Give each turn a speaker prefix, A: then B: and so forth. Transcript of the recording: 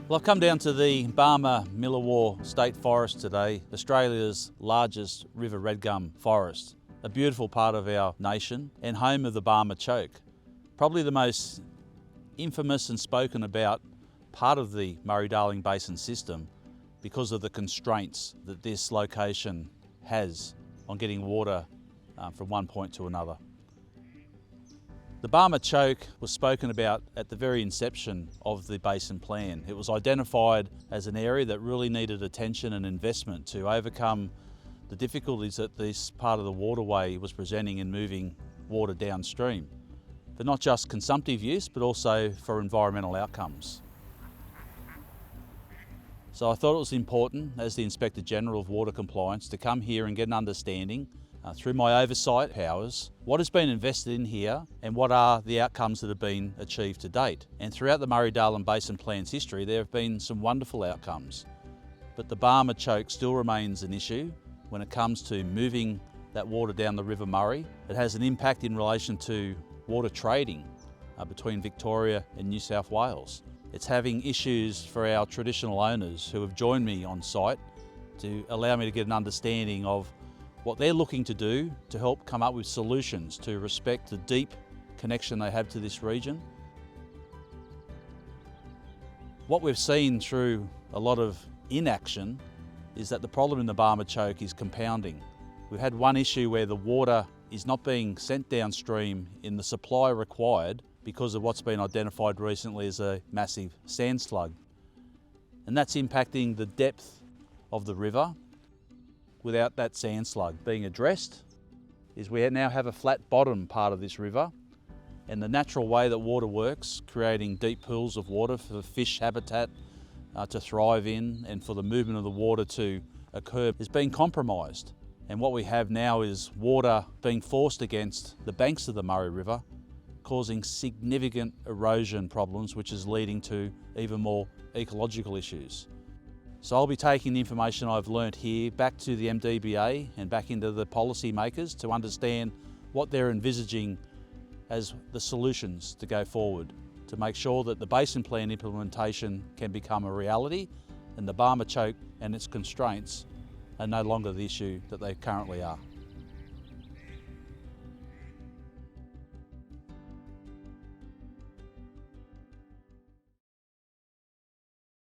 A: Well, I've come down to the Barmah-Millewa State Forest today, Australia's largest river redgum forest, a beautiful part of our nation and home of the Barmah Choke, probably the most infamous and spoken about part of the Murray-Darling Basin system because of the constraints that this location has on getting water from one point to another. The Barmah Choke was spoken about at the very inception of the Basin plan. It was identified as an area that really needed attention and investment to overcome the difficulties that this part of the waterway was presenting in moving water downstream, for not just consumptive use but also for environmental outcomes. So I thought it was important, as the Inspector-General of Water Compliance, to come here and get an understanding through my oversight powers, what has been invested in here and what are the outcomes that have been achieved to date. And throughout the Murray-Darling Basin Plan's history, there have been some wonderful outcomes. But the Barmah Choke still remains an issue when it comes to moving that water down the River Murray. It has an impact in relation to water trading between Victoria and New South Wales. It's having issues for our traditional owners who have joined me on site to allow me to get an understanding of what they're looking to do to help come up with solutions to respect the deep connection they have to this region. What we've seen through a lot of inaction is that the problem in the Barmah Choke is compounding. We've had one issue where the water is not being sent downstream in the supply required because of what's been identified recently as a massive sand slug. And that's impacting the depth of the river. Without that sand slug being addressed, is we now have a flat bottom part of this river, and the natural way that water works, creating deep pools of water for fish habitat to thrive in and for the movement of the water to occur, is being compromised. And what we have now is water being forced against the banks of the Murray River, causing significant erosion problems, which is leading to even more ecological issues. So I'll be taking the information I've learnt here back to the MDBA and back into the policy makers to understand what they're envisaging as the solutions to go forward, to make sure that the Basin Plan implementation can become a reality and the Barmah Choke and its constraints are no longer the issue that they currently are.